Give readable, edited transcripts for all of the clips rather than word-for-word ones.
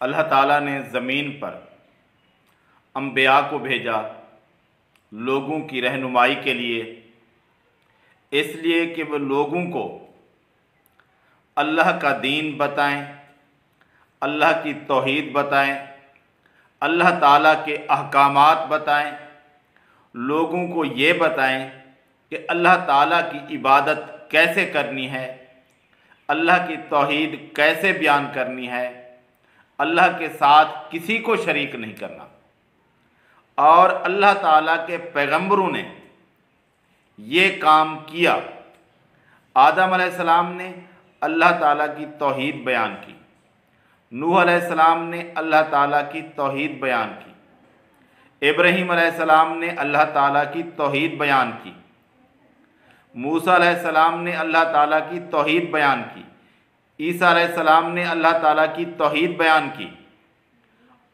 अल्लाह ताला ने ज़मीन पर अंबिया को भेजा लोगों की रहनुमाई के लिए, इसलिए कि वह लोगों को अल्लाह का दीन बताएं, अल्लाह की तौहीद बताएं, अल्लाह ताला के अहकामात बताएं, लोगों को ये बताएं कि अल्लाह ताला की इबादत कैसे करनी है, अल्लाह की तौहीद कैसे बयान करनी है, अल्लाह के साथ किसी को शरीक नहीं करना। और अल्लाह ताला के पैगंबरों ने ये काम किया। आदम अलैहिस्सलाम ने अल्लाह ताला की तौहीद बयान की, नूह अलैहिस्सलाम ने अल्लाह ताला की तौहीद बयान की, इब्राहीम अलैहिस्सलाम ने अल्लाह ताला की तौहीद बयान की, मूसा अलैहिस्सलाम ने अल्लाह ताला की तौहीद बयान की, ईसा अलैहिस्सलाम ने अल्लाह ताला की तौहीद बयान की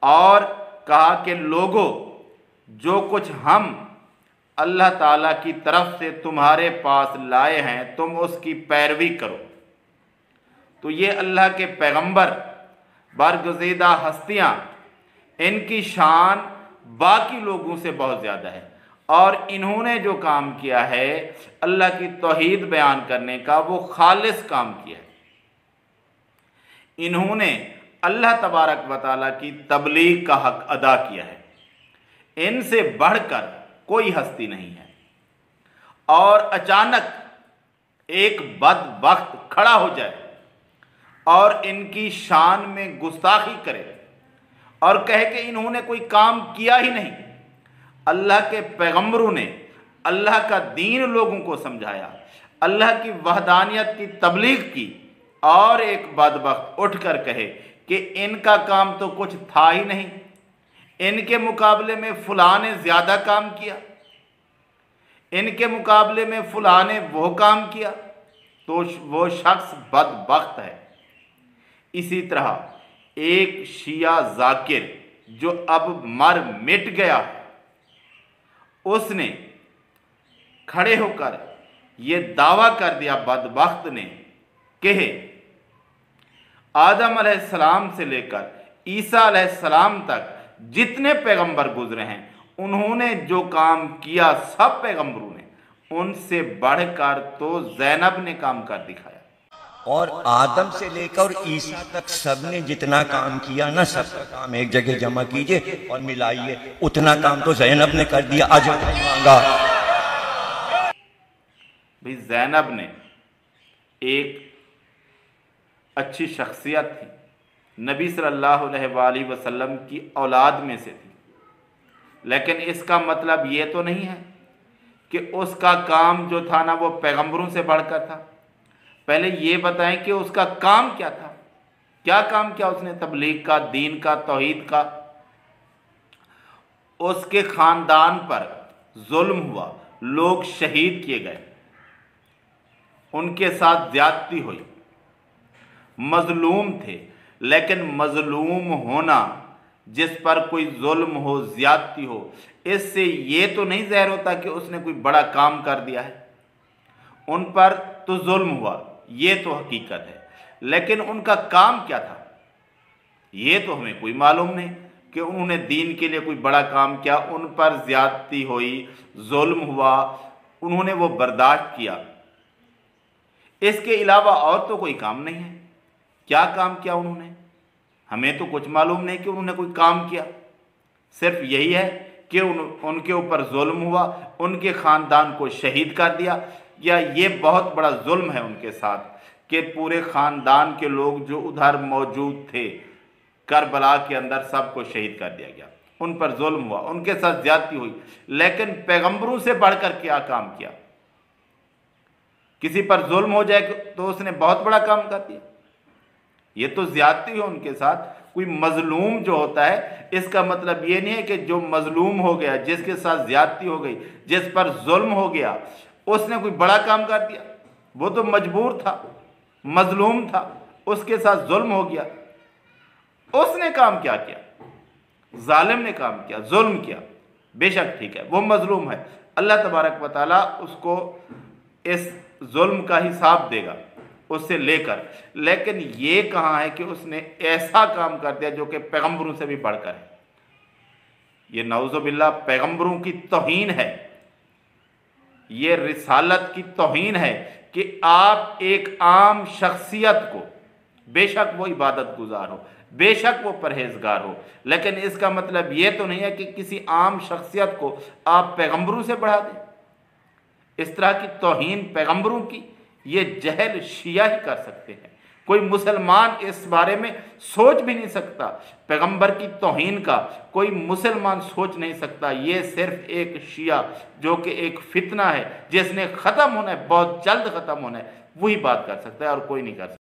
और कहा कि लोगों, जो कुछ हम अल्लाह ताला की तरफ से तुम्हारे पास लाए हैं तुम उसकी पैरवी करो। तो ये अल्लाह के पैगंबर बरगुज़ीदा हस्तियाँ, इनकी शान बाकी लोगों से बहुत ज़्यादा है और इन्होंने जो काम किया है अल्लाह की तौहीद बयान करने का, वो खालिस काम किया है। इन्होंने अल्लाह तबारक व तआला की तबलीग का हक अदा किया है। इनसे बढ़कर कोई हस्ती नहीं है। और अचानक एक बदबख्त खड़ा हो जाए और इनकी शान में गुस्ताखी करे और कहे कि इन्होंने कोई काम किया ही नहीं। अल्लाह के पैगंबरों ने अल्लाह का दीन लोगों को समझाया, अल्लाह की वहदानियत की तबलीग की, और एक बदबख्त उठकर कहे कि इनका काम तो कुछ था ही नहीं, इनके मुकाबले में फलां ने ज़्यादा काम किया, इनके मुकाबले में फलां ने वो काम किया, तो वो शख्स बदबख्त है। इसी तरह एक शिया जाकिर जो अब मर मिट गया है, उसने खड़े होकर ये दावा कर दिया बदबख्त ने कि आदम अलैहिस्सलाम से लेकर ईसा अलैहिस्सलाम तक जितने पैगंबर गुजरे हैं उन्होंने जो काम किया सब पैगंबरों ने, उनसे बढ़कर तो ज़ैनब ने काम कर दिखाया। और आदम से लेकर ईसा तक सबने जितना काम किया ना, सबका काम एक जगह जमा कीजिए और मिलाइए, उतना काम तो ज़ैनब ने कर दिया। आज मांगा भाई, ज़ैनब ने एक अच्छी शख्सियत थी, नबी सल्लल्लाहु अलैहि वसल्लम की औलाद में से थी, लेकिन इसका मतलब ये तो नहीं है कि उसका काम जो था ना वो पैगंबरों से बढ़कर था। पहले ये बताएं कि उसका काम क्या था, क्या काम किया उसने तबलीग का, दीन का, तौहीद का। उसके ख़ानदान पर जुल्म हुआ, लोग शहीद किए गए, उनके साथ ज्यादती हुई, मजलूम थे। लेकिन मजलूम होना, जिस पर कोई जुल्म हो, ज्यादती हो, इससे ये तो नहीं ज़ाहिर होता कि उसने कोई बड़ा काम कर दिया है। उन पर तो जुल्म हुआ, ये तो हकीकत है, लेकिन उनका काम क्या था ये तो हमें कोई मालूम नहीं कि उन्होंने दीन के लिए कोई बड़ा काम किया। उन पर ज्यादती हुई, जुल्म हुआ, उन्होंने वो बर्दाश्त किया, इसके अलावा और तो कोई काम नहीं है। क्या काम किया उन्होंने, हमें तो कुछ मालूम नहीं कि उन्होंने कोई काम किया। सिर्फ यही है कि उनके ऊपर जुल्म हुआ, उनके ख़ानदान को शहीद कर दिया, या ये बहुत बड़ा जुल्म है उनके साथ कि पूरे ख़ानदान के लोग जो उधर मौजूद थे करबला के अंदर सबको शहीद कर दिया गया। उन पर जुल्म हुआ, उनके साथ ज्यादती हुई, लेकिन पैगंबरों से बढ़कर क्या काम किया। किसी पर जुल्म हो जाए तो उसने बहुत बड़ा काम कर दिया, ये तो ज्यादती है उनके साथ। कोई मजलूम जो होता है, इसका मतलब ये नहीं है कि जो मजलूम हो गया, जिसके साथ ज्यादती हो गई, जिस पर जुल्म हो गया, उसने कोई बड़ा काम कर दिया। वो तो मजबूर था, मजलूम था, उसके साथ जुल्म हो गया, उसने काम क्या किया, जालिम ने काम किया, जुल्म किया। बेशक ठीक है, वो मजलूम है, अल्लाह तबारक व तआला उसको इस जुल्म का हिसाब देगा, उससे लेकर, लेकिन ये कहाँ है कि उसने ऐसा काम कर दिया जो कि पैगंबरों से भी बढ़कर है। ये नऊज़ुबिल्लाह पैगंबरों की तौहीन है, ये रिसालत की तौहीन है कि आप एक आम शख्सियत को, बेशक वो इबादत गुजार हो, बेशक वो परहेजगार हो, लेकिन इसका मतलब ये तो नहीं है कि किसी आम शख्सियत को आप पैगंबरों से बढ़ा दें। इस तरह की तौहीन पैगंबरों की ये जहल शिया ही कर सकते हैं। कोई मुसलमान इस बारे में सोच भी नहीं सकता। पैगंबर की तौहीन का कोई मुसलमान सोच नहीं सकता। ये सिर्फ एक शिया जो कि एक फितना है, जिसने ख़त्म होना है, बहुत जल्द ख़त्म होना है, वही बात कर सकता है और कोई नहीं कर सकता।